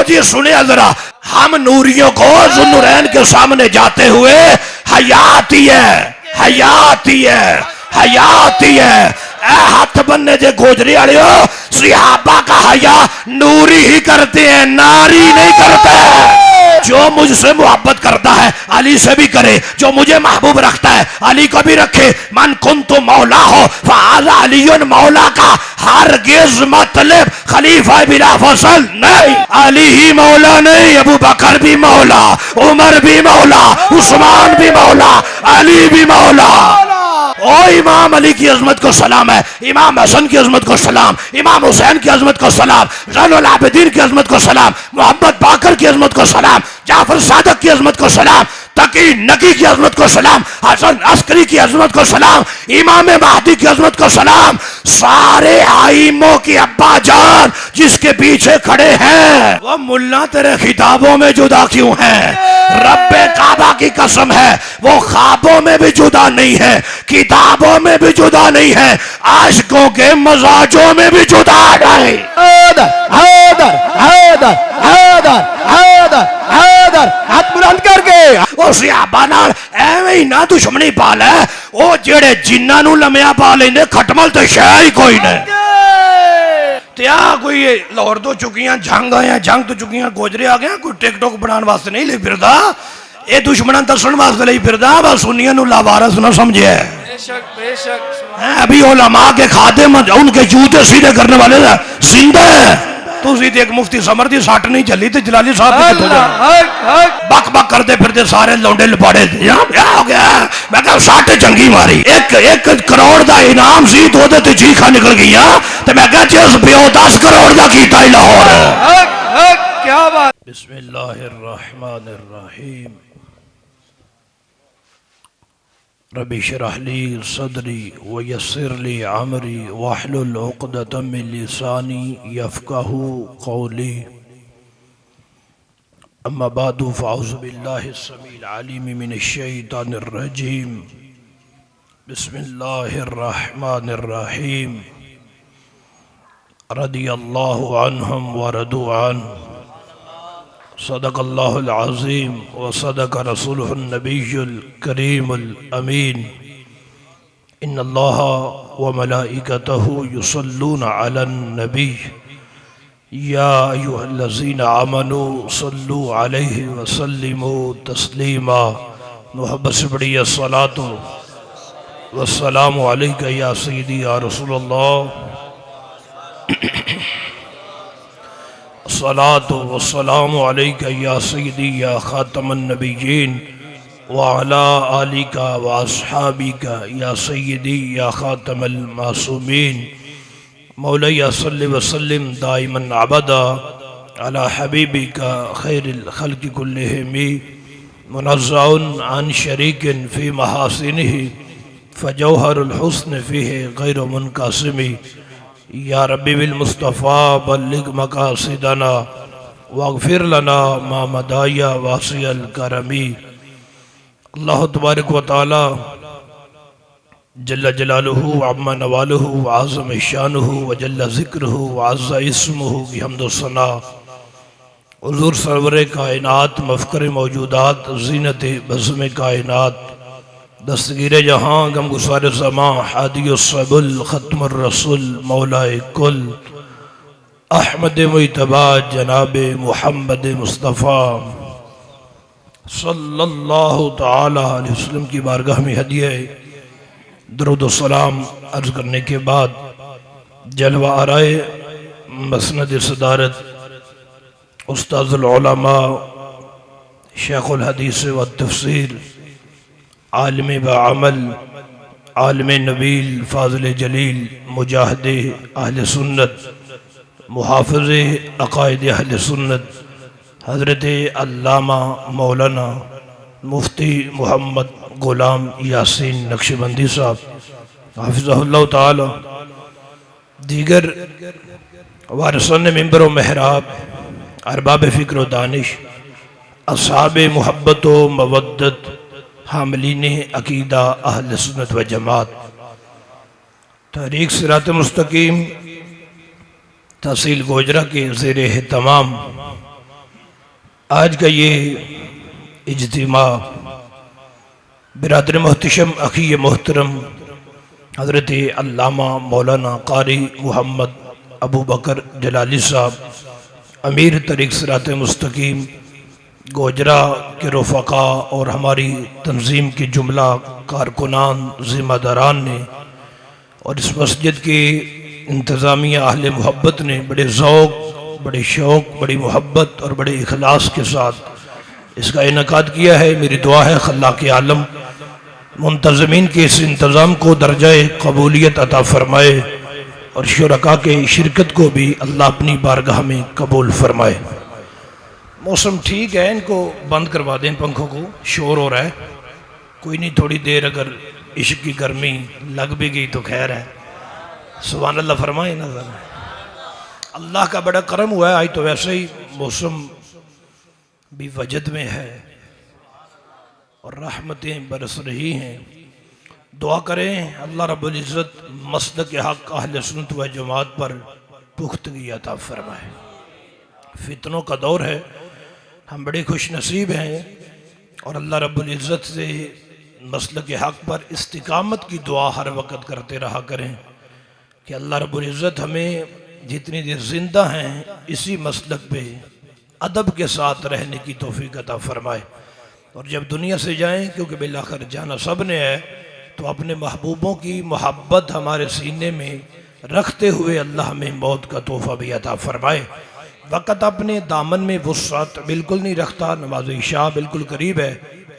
जी सुने जरा, हम नूरियों को ज़ुन्नुरैन के सामने जाते हुए हयाती है, हयाती है, हयाती है। हाथ बनने जे गोजरी वाले हो, सहाबा का हया नूरी ही करते हैं, नारी नहीं करते। जो मुझसे मोहब्बत करता है अली से भी करे, जो मुझे महबूब रखता है अली को भी रखे। मन कुन्तु मौला हो फ़हाज़ा अलीयुन मौला का हरगिज़ मतलब खलीफा बिला फसल नहीं। अली ही मौला नहीं, अबू बकर भी मौला, उमर भी मौला, उस्मान भी मौला, अली भी मौला। ओ इमाम अली की अजमत को सलाम है, इमाम हसन की अजमत को सलाम, इमाम हुसैन की अजमत को सलाम, ज़ैनुल आबिदीन की अजमत को सलाम, मोहम्मद बाकर की अजमत को सलाम, जाफर सादक की अजमत को सलाम, तकी नकी की अजमत को सलाम, हसन अस्करी की अजमत को सलाम, इमाम महदी की अजमत को सलाम। सारे आइमों की अब्बा जान जिसके पीछे खड़े हैं, वो मुल्ला तेरे खिताबों में जुदा क्यों है? रब्बे काबा की कसम है, वो ख्वाबों में भी जुदा नहीं है, किताबों में भी जुदा नहीं है, आशिकों के मजाजों में भी जुदा नहीं। हैदर हैदर हैदर हैदर हैदर हैदर, हाथ बुलंद करके ओ सहाबा नाल एवें ही ना दुश्मनी पा लै, ओ जेड़े जिन्ना नू लम्या पा लेंदे, खटमल तो शह ही कोई नहीं। त्या कोई लाहौर तो चुकियां जंग आया, जंग तो चुकियां गोजरे आ गया, कोई टिकटॉक बनाने वास्ते नहीं ले फिरदा, ये दुश्मन दसन वास्ते ले फिरदा, बस सुनिया नू लावारस ना समझे। बेशक बेशक अभी उलमा के खादिम उनके जूते सीधे करने वाले जिंदा है। तुसी तो एक मुफ्ती समर दी सट नहीं चली तो जलाली साहब बक बक करते फिरते सारे लौंडे लपाड़े थे। हो गया मैं कहा सट चंगी मारी, एक करोड़ का इनाम सी तो ओदे ते चीखा निकल गई। तो मैं कहा जिस प्यो 10 करोड़ का कीता ही लाहौर। क्या बात। बिस्मिल्लाहिर्रहमानिर्रहीम। रब्बि इश्रह ली सदरी व यस्सिर ली अमरी वहलुल उक़दतम मिन लिसानी यफ़क़हू क़ौली। अम्मा बादु फ़अऊज़ु बिल्लाहिस समीइल अलीम मिनश शैतानिर रजीम। बिस्मिल्लाहिर रहमानिर रहीम। रदियल्लाहु अन्हुम व रदू अन्हु। सदक़ल्लाहुल अज़ीम व सदक़ रसूलुहुन नबियुल करीमुल अमीन। इन्नल्लाह व मलाइकतहु युसल्लूना अलन नबी या अय्युहल्लज़ीना आमनू सल्लू अलैहि व सल्लिमू तस्लीमा। मोहब्बत से बड़ी अस्सलातु वस्सलामु अलैका या सय्यदी या रसूलल्लाह। अस्सलातु वस्सलामु अलैका या सय्यदी या खातमन नबिय्यीन व अला आलिका व अस्हाबिका या सय्यदी या खातमल मासूमीन। मौलाया सल्लि व सल्लिम दाइमन अबदा अला हबीबिका खैरिल खल्क़ि कुल्लिहिम मुनज़्ज़हुन अन शरीकिन फ़ी महासिनिही फ़जौहरुल हुस्न फ़ीहि गैरु मुनक़सिमी। या रब्बी बिल मुस्तफ़ा बल्लिग मक़ासिदना वग़फ़िर लना मा मदाया वासिअल करमी। अल्लाह तबारक व तआला जल्ल जलालुहु व अम्मा नवालुहु व अज़्ज़म शानुहु व जल्ल ज़िक्रुहु व अज़्ज़ा इस्मुहु बिहम्दि व सना। हुज़ूर सरवरे कायनात मफ़ख़रे मौजूदात ज़ीनत बज़्म कायनात दस्तगीर जहाँ गम गुसार ज़मां हादियुस्सबुल ख़त्मुर रसूल मौलाए कुल अहमद मुज्तबा जनाब मुहम्मद मुस्तफ़ा सल्लल्लाहु ताला अलैहि वसल्लम की बारगाह में हदिया दरूद व सलाम अर्ज़ करने के बाद जलवा आराए मसनद सदारत उस्ताज़ुल उलमा शेखुल हदीस व तफ़सीर आलिम बाअमल आलिम नबील फ़ाज़िल जलील मुजाहिद अहले सुन्नत मुहाफ़िज़ अक़ाइद अहले सुन्नत हज़रत अल्लामा मौलाना मुफ्ती मोहम्मद ग़ुलाम यासीन नक्शबंदी साहब हाफ़िज़हुल्लाह ताला, दीगर वारिसान मिंबर व महराब अरबाब फ़िक्र व दानिश अस्हाब मोहब्बत व मवद्दत हामिलीन अकीदा अहले सुन्नत व जमात तहरीक सिरात मुस्तकीम तहसील गोजरा के ज़ेर तमाम आज का ये इज्तिमा बिरादर मोहतशम अखी मोहतरम हज़रत अल्लामा मौलाना कारी मोहम्मद अबू बकर जलाली साहब अमीर तरीक़ सिरात मुस्तकीम गोजरा के रफ़क़ा और हमारी तंजीम के जुमला कारकुनान ज़िम्मेदारान ने और इस मस्जिद के इंतज़ामिया अहले मोहब्बत ने बड़े ज़ौक़, बड़े शौक़, बड़ी मोहब्बत और बड़े इखलास के साथ इसका इनेकाद किया है। मेरी दुआ है खल्लाक़ आलम मुंतज़मीन के इस इंतज़ाम को दर्जाए कबूलियत अता फ़रमाए और शुरका के शिरकत को भी अल्लाह अपनी बारगाह में कबूल फ़रमाए। मौसम ठीक है, इनको बंद करवा दें, पंखों को शोर हो रहा है। कोई नहीं, थोड़ी देर अगर इश्क की गर्मी लग भी गई तो खैर है। सुभान अल्लाह फरमाए ना ज़रा। अल्लाह का बड़ा करम हुआ है, आज तो वैसे ही मौसम भी वजद में है और रहमतें बरस रही हैं। दुआ करें अल्लाह रब्बुल इज़्ज़त मसलक हक़ अहले सुन्नत व जमात पर पुख्तगी अता फरमाए। फितनों का दौर है, हम बड़े खुश नसीब हैं और अल्लाह रब्बुल इज़्ज़त से मसलक हक़ पर इस्तिकामत की दुआ हर वक्त करते रहा करें कि अल्लाह रब्बुल इज़्ज़त हमें जितनी देर ज़िंदा हैं इसी मसलक पे अदब के साथ रहने की तौफीक अता फरमाए और जब दुनिया से जाएं, क्योंकि बिलाखिर जाना सब ने है, तो अपने महबूबों की मोहब्बत हमारे सीने में रखते हुए अल्लाह हमें मौत का तोहफ़ा भी अता फरमाए। वक़्त अपने दामन में वुस्अत बिल्कुल नहीं रखता, नमाज इशा बिल्कुल करीब है।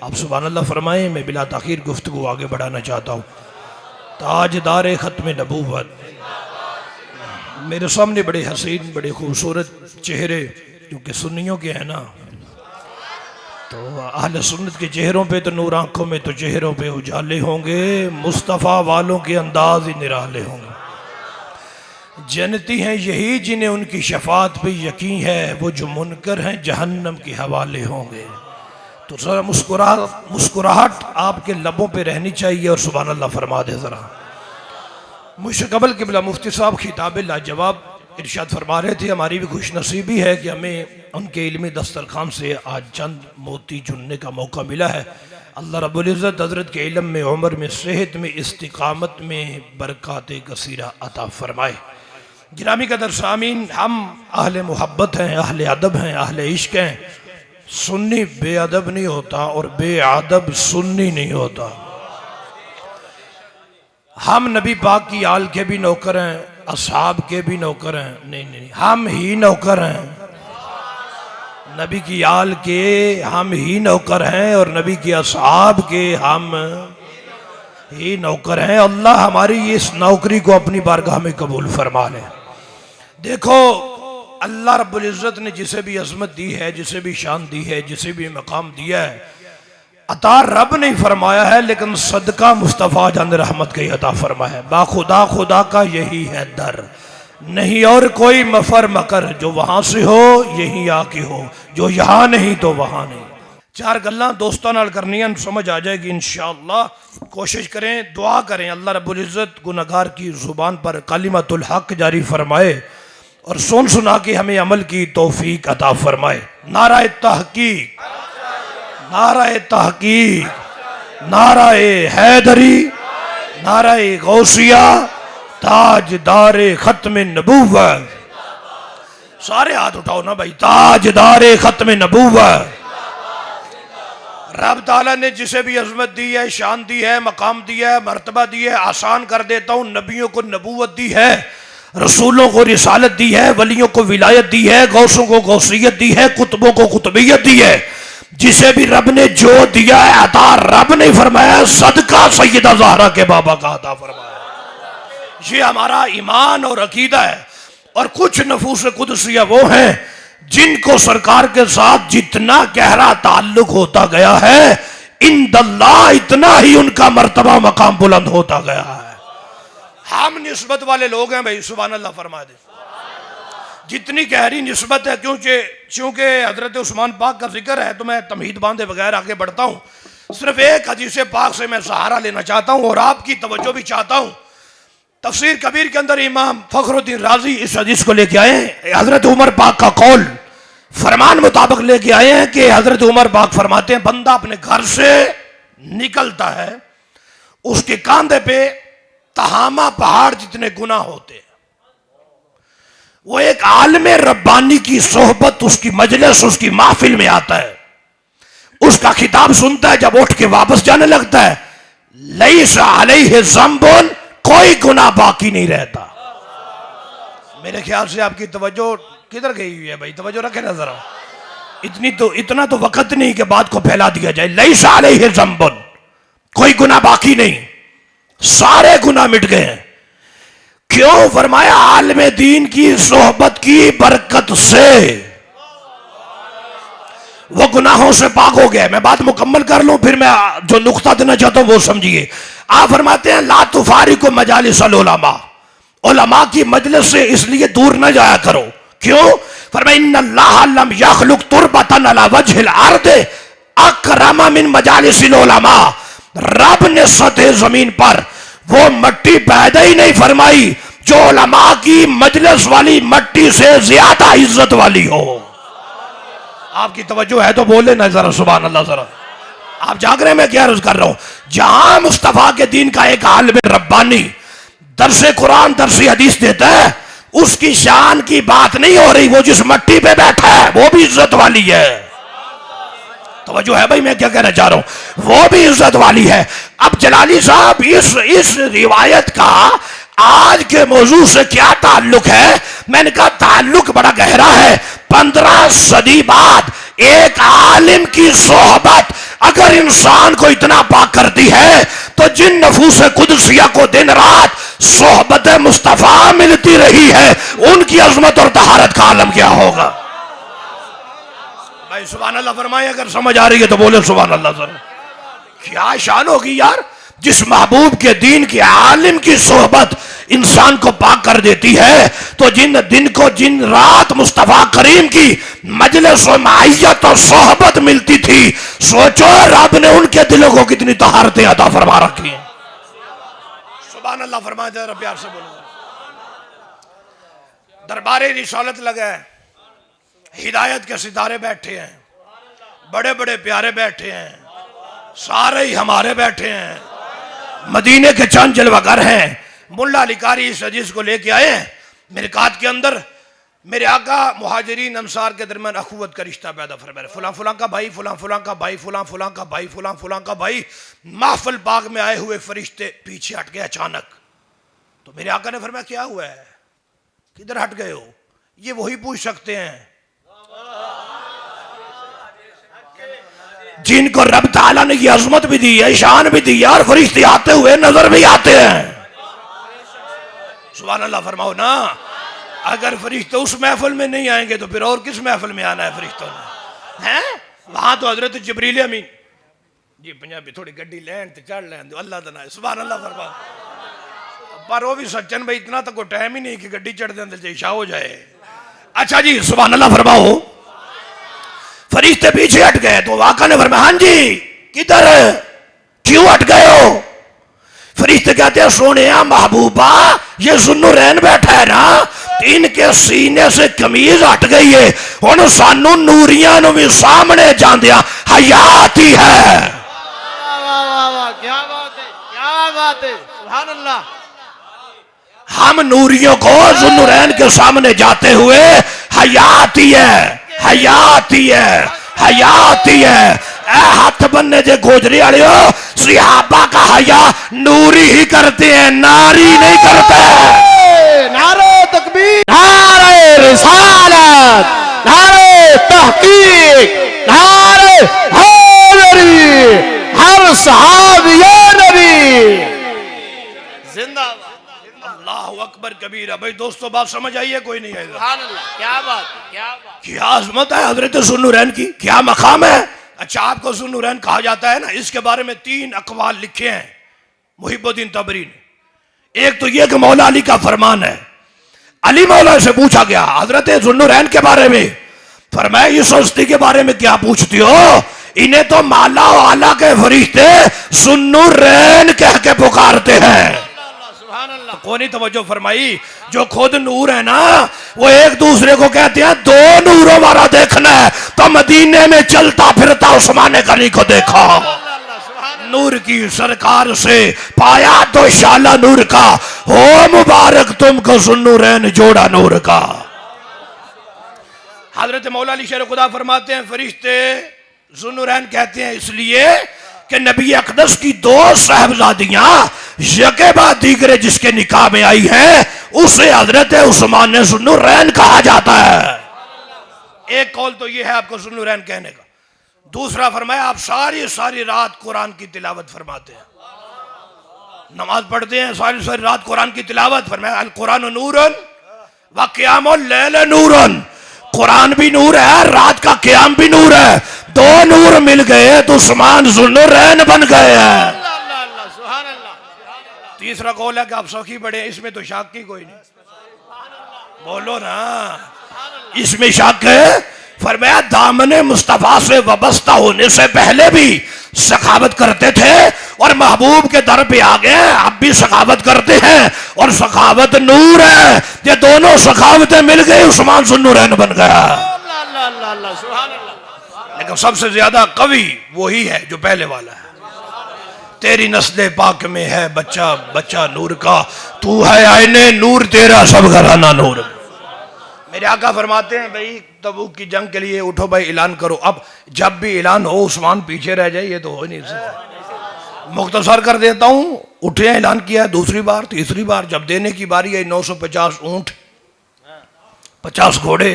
आप सुभान अल्लाह फरमाएँ। मैं बिला ताख़ीर गुफ्तगू आगे बढ़ाना चाहता हूँ। ताजदार ख़त्म नबूवत, मेरे सामने बड़े हसीन, बड़े खूबसूरत चेहरे, क्योंकि सुन्नियों के हैं ना, तो अहले सुन्नत के चेहरों पे तो नूर, आँखों में तो चेहरों पे उजाले होंगे। मुस्तफ़ा वालों के अंदाज ही निराले होंगे। जन्नती हैं यही जिन्हें उनकी शफात पे यकीन है, वो जो मुनकर हैं जहन्नम के हवाले होंगे। तो ज़रा मुस्कुराहट आपके लबों पे रहनी चाहिए और सुभान अल्लाह फरमा दे ज़रा। मुझसे कबल क़िबला मुफ्ती साहब खिताब लाजवाब इरशाद फरमा रहे थे, हमारी भी खुश नसीबी है कि हमें उनके इल्मी दस्तरखान से आज चंद मोती चुनने का मौका मिला है। अल्लाह रब्बुल इज़्ज़त हज़रत के इल्म में, उम्र में, सेहत में, इस्तिकामत में बरक़ात कसीरा अता फरमाए। गिरामी कदर सामीन, हम अहले मोहब्बत हैं, अहले अदब हैं, अहले इश्क हैं। सुन्नी बेअदब नहीं होता और बेअदब सुन्नी नहीं होता। हम नबी पाक की आल के भी नौकर हैं, असहाब के भी नौकर हैं। नहीं, हम ही नौकर हैं नबी की आल के, हम ही नौकर हैं और नबी के असहाब के हम ही नौकर हैं। अल्लाह हमारी इस नौकरी को अपनी बारगाह में कबूल फरमा ले। देखो, अल्लाह रब्बुल इज़्ज़त ने जिसे भी अज़मत दी है, जिसे भी शान दी है, जिसे भी मकाम दिया है, अता रब नहीं फरमाया है, लेकिन सदका मुस्तफ़ा जान रहमत का ही अता फरमाया है। बाखुदा खुदा का यही है दर, नहीं और कोई मफर मकर, जो वहाँ से हो यही आके हो, जो यहाँ नहीं तो वहाँ नहीं। चार गल्लां दोस्तां नाल करनियां, समझ आ जाएगी इंशाअल्लाह। कोशिश करें, दुआ करें अल्लाह रब्बुल इज़्ज़त गुनहगार की ज़ुबान पर कलिमतुल हक़ जारी फरमाए और सुन सुना के हमें अमल की तौफीक अता फरमाए। नारा तहकीक, नारा तहकीक, नारा हैदरी, नारा गौसिया, ताजदारे खत्म नबूवत। सारे हाथ उठाओ ना भाई। ताजदारे खत्म नबूवत। रब ताला ने जिसे भी अज़मत दी है, शान दी है, मकाम दिया है, मर्तबा दी है, आसान कर देता हूँ, नबियों को नबूवत दी है, रसूलों को रिसालत दी है, वलियों को विलायत दी है, गौसों को गौसियत दी है, कुतुबों को कुतुबियत दी है। जिसे भी रब ने जो दिया है अता रब ने फरमाया, सदका सैयदा ज़हरा के बाबा का अता फरमाया। ये हमारा ईमान और अकीदा है। और कुछ नफूस कुदसिया वो हैं जिनको सरकार के साथ जितना गहरा ताल्लुक होता गया है, इंदल्लाह इतना ही उनका मर्तबा मकाम बुलंद होता गया है। हम निस्बत वाले लोग हैं भाई, सुभान अल्लाह फरमा दे। जितनी गहरी निस्बत है, क्योंकि हजरत उस्मान पाक का जिक्र है, तो मैं तमहीद बांधे बगैर आगे बढ़ता हूँ। सिर्फ एक हदीस पाक से मैं सहारा लेना चाहता हूँ और आपकी तवज्जो भी चाहता हूँ। तफसीर कबीर के अंदर इमाम फखरुद्दीन राजी इस हदीस को लेके आए। हजरत उमर पाक का कौल फरमान मुताबिक लेके आए हैं कि हजरत उमर पाक फरमाते हैं, बंदा अपने घर से निकलता है, उसके कांधे पे तहामा पहाड़ जितने गुनाह होते हैं। वो एक आलिम रब्बानी की सोहबत, उसकी मजलिस, उसकी महफिल में आता है, उसका खिताब सुनता है, जब उठ के वापस जाने लगता है, लैसा अलैहि ज़ंबुन, कोई गुनाह बाकी नहीं रहता। मेरे ख्याल से आपकी तवज्जो किधर गई हुई है भाई, तवज्जो रखे ना जरा। इतना तो वक्त नहीं कि बात को फैला दिया जाए। लैसा अलैहि ज़ंबुन, कोई गुनाह बाकी नहीं, सारे गुनाह मिट गए हैं। क्यों? फरमाया आलिम दीन की सोहबत की बरकत से वो गुनाहों से पाक हो गया। मैं बात मुकम्मल कर लूं, फिर मैं जो नुक्ता देना चाहता हूं वो समझिए। आप फरमाते हैं, ला तुफारिकु मजालिसल उलमा, उलमा की मजलिस से इसलिए दूर न जाया करो। क्यों? फरमाया, इन्नल्लाह लम यखलुक तुरबतन अला वजहिल अर्द अकरमा मिन मजालिसिल उलमा। रब ने सतह जमीन पर वो मट्टी पैदा ही नहीं फरमाई जो उलमा की मजलिस वाली मट्टी से ज्यादा इज्जत वाली हो। आपकी तवज्जो है तो बोले ना जरा सुभान अल्लाह। जरा आप जाग रहे हैं, मैं क्या अर्ज कर रहा हूं। जहां मुस्तफा के दीन का एक आलिम रब्बानी दरसे कुरान दरसे हदीस देता है, उसकी शान की बात नहीं हो रही, वो जिस मट्टी पे बैठा है वो भी इज्जत वाली है। तवज्जो है भाई, मैं क्या कहना चाह रहा हूं, वो भी इज्जत वाली है। अब जलाली साहब, इस रिवायत का आज के मौजू से क्या ताल्लुक है? मैंने कहा ताल्लुक बड़ा गहरा है। 15 सदी बाद एक आलिम की सोहबत अगर इंसान को इतना पाक करती है, तो जिन नफूस कुदसिया को दिन रात सोहबत मुस्तफा मिलती रही है, उनकी अजमत और तहारत का आलम क्या होगा? भाई सुभान अल्लाह फरमाए, अगर समझ आ रही है तो बोले सुभान अल्लाह। जरा क्या शान होगी यार, जिस महबूब के दीन के आलिम की सोहबत इंसान को पाक कर देती है। तो जिन दिन को जिन रात मुस्तफा करीम की मजलिस और माहियत और सोहबत मिलती थी, सोचो रब ने उनके दिलों को कितनी तहारतें अता फरमा रखी हैं। सुभान अल्लाह फरमाए, जरा प्यार से बोलो। दरबारे रिसालत लगा है, हिदायत के सितारे बैठे हैं, बड़े बड़े प्यारे बैठे हैं, सारे ही हमारे बैठे हैं, मदीने के चंद जलवागर हैं। मुल्ला अली कारी इस हदीस को लेके आए हैं। मेरे कात के अंदर मेरे आका मुहाजिरीन अंसार के दरमियान अखुवत का रिश्ता पैदा फरमाया। फुला फुला का भाई, फुला फुला का भाई, फुला फुला का भाई, फुला फुला का भाई। महफिल पाक में आए हुए फरिश्ते पीछे हट गए अचानक। तो मेरे आका ने फरमाया, क्या हुआ है, किधर हट गए हो? ये वही पूछ सकते हैं जिनको रब ताला ने ये अजमत भी दी है, शान भी दी है, और फरिश्ते आते हुए नजर भी आते हैं। सुभान अल्लाह फरमाओ ना। अगर फरिश्ते उस महफिल में नहीं आएंगे तो फिर और किस महफिल में आना है फरिश्तों ने? हैं वहां तो हजरत जिब्रील अमीन जी पंजाबी थोड़ी गड्डी लैन ते चढ़ लैन दो, अल्लाह दा नाम सुभान अल्लाह फरमाओ। पर वो भी सच्चन भाई, इतना तो कोई टाइम ही नहीं कि गड्डी चढ़ दे इशा हो जाए। अच्छा जी सुभान अल्लाह फरमाओ। फरिश्ते पीछे हट गए तो आका ने फरमाया, हां जी किधर, क्यों हट गए हो? फरिश्ते कहते हैं, सोने महबूबा ये ज़ुन्नुरैन बैठा है ना, इनके सीने से कमीज हट गई है, हुण सानू नूरियां नूं भी सामने जांदियां हया आती है। क्या बात है, क्या बात है, सुभान अल्लाह। हम नूरियों को ज़ुन्नुरैन के सामने जाते हुए हया आती है, हया आती है, हया आती है। हाथ बनने जे गोजरी वाले हो, सहाबा का हया नूरी ही करते हैं, नारी नहीं करते। नारे तकबीर, नारे रिसालत, नारे तहकीक, नारे हैदरी, हर सहाबिया नबी जिंदाबाद। अल्लाहु अकबर कबीरा। भाई दोस्तों बात समझ आई है कोई नहीं है? सुभान अल्लाह, क्या बात, क्या बात, क्या अजमत है हजरत ज़ुन्नुरैन की, क्या मकाम है। अच्छा आपको ज़ुन्नुरैन कहा जाता है ना, इसके बारे में 3 अक़वाल लिखे हैं मुहिबुद्दीन तबरी ने। एक तो यह कि मौला अली का फरमान है। अली मौला से पूछा गया हजरत ज़ुन्नुरैन के बारे में, फरमाया इस हस्ती के बारे में क्या पूछती हो, इन्हें तो माला और आला के फरिश्ते ज़ुन्नुरैन कह के पुकारते हैं। सुभान अल्लाह। कौन ही तवज्जो फरमाई? जो खुद नूर है ना, वो एक दूसरे को कहते हैं दो नूरों वाला देखना है तो मदीने में चलता फिरता उस्मान गनी को देखा। नूर की सरकार से पाया तो शाला नूर का, हो मुबारक तुमको सुन्नूरैन जोड़ा नूर का। हजरत मौला अली शेर खुदा फरमाते हैं फरिश्ते जुन्नूरैन कहते हैं इसलिए कि नबी अकदस की दो साहबजादियां यके बाद दीगरे जिसके निकाह में आई हैं उसे हजरत उस्मान जुन्नूरैन कहा जाता है। एक कौल तो यह है आपको जुन्नूरैन कहने का। दूसरा फरमाया आप सारी रात कुरान की तिलावत फरमाते हैं, नमाज पढ़ते हैं, सारी रात कुरान की तिलावत। फरमाया अल कुरान नूरन व क़ियामुल लैल नूरन, कुरान भी नूर है, रात का क़याम भी नूर है। दो नूर मिल गए तो उस्मान जुन्नूरैन बन गए हैं। तीसरा कौल है कि आप सखी पढ़े, इसमें तो शक की कोई नहीं, बोलो ना, इसमें शक है? फरमाया दामने मुस्तफा से वाबस्ता होने से पहले भी सखावत करते थे और महबूब के दर पे आ गए, अब भी सखावत करते हैं और सखावत नूर है। ये दोनों सखावतें मिल गई, उस्मान जुन्नूरैन बन गया। लेकिन सबसे ज्यादा कवि वही है जो पहले वाला है। तेरी नस्ले पाक में है बच्चा बच्चा नूर का, तू है आईने नूर तेरा सब घराना नूर। मेरे आका फरमाते हैं भाई तबूक की जंग के लिए उठो भाई ऐलान करो। अब जब भी ऐलान हो उस्मान पीछे रह जाए ये तो हो नहीं सकता। मुख्तसर कर देता हूं, उठे ऐलान किया है दूसरी बार तीसरी बार, जब देने की बारी है 950 ऊंट 50 घोड़े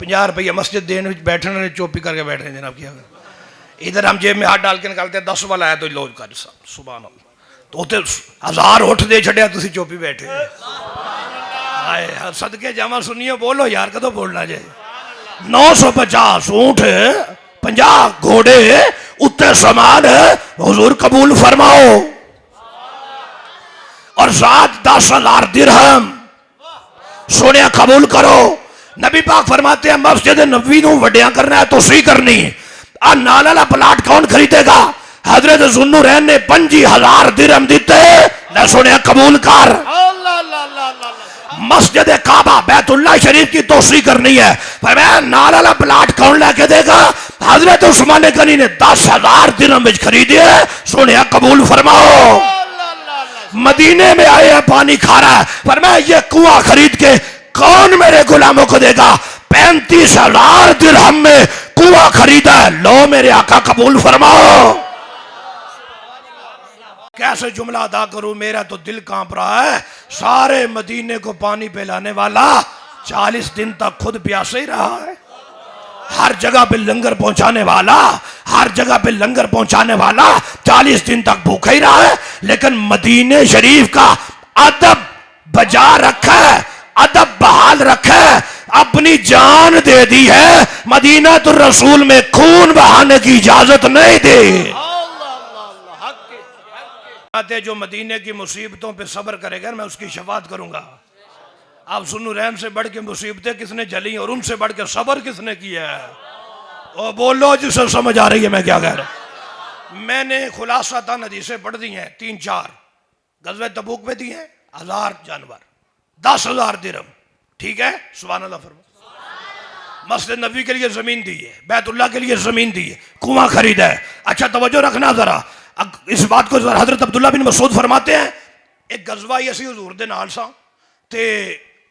50 रुपये मस्जिद देने बैठने चोपी करके बैठ रहे जनाब किया। इधर हम जेब में हाथ डाल के निकालते हैं 10 वाला है तो लो कर सुभान अल्लाह, तो 1000 उठ दे छड़िया तुसी चोपी बैठे। सदके जामा सुनिए, बोलो यार कदों बोलना जाए। 950 ऊंट 50 घोड़े उत्ते समान हुजूर कबूल फरमाओ और 7-10,000 दिरहम सोने कबूल करो। नबी पाक फरमाते हैं मस्जिद नबवी नूं वड्डियां करना है तो सी करनी। आ नाल वाला प्लाट कौन खरीदेगा? हजरत जुन्नूरैन ने 25,000 दिरहम दिते, ना सोने कबूल कर। मस्जिद काबा बैतुल्लाह शरीफ की तोसी करनी है, फरमाया नाल वाला प्लाट कौन लेके देगा? हजरत उस्मान गनी ने 10,000 दिरहम में खरीदे, सोने कबूल फरमाओ। मदीने में आए हैं पानी खा रहा है, फरमाया ये कुआं खरीद के कौन मेरे गुलामों को देगा? 35,000 दिरहम में कुआं खरीदा है, लो मेरे आका कबूल फरमाओ। कैसे जुमला अदा करूं, मेरा तो दिल कांप रहा है। सारे मदीने को पानी पिलाने वाला 40 दिन तक खुद प्यासे ही रहा है। हर जगह पे लंगर पहुंचाने वाला, हर जगह पे लंगर पहुंचाने वाला 40 दिन तक भूखा ही रहा है। लेकिन मदीने शरीफ का अदब बजा रखा है, अदब बहाल रखा है, अपनी जान दे दी है। मदीना तो रसूल में खून बहाने की इजाजत नहीं दी। जो मदीने की मुसीबतों पे सब्र करेगा मैं उसकी शफात करूंगा। आप जुन्नूरैन से बढ़ के मुसीबतें किसने झली और उनसे बढ़ के सब्र किसने किया है? और बोलो जिसे समझ आ रही है मैं क्या कह रहा हूं। मैंने खुलासातन हदीसें पढ़ दी हैं 3-4। गज़वे तबूक पे दी हैं 1000 जानवर 10,000 दिरहम, ठीक है सुभान अल्लाह फरमा। मस्जिद नबी के लिए जमीन दी है, बैतुल्लाह के लिए जमीन दी है, कुआं खरीदा है। अच्छा तवज्जो रखना जरा इस बात को। हजरत अब्दुल्ला बिन मसूद फरमाते हैं एक गजवा ही असी हजूर दे नाल सा ते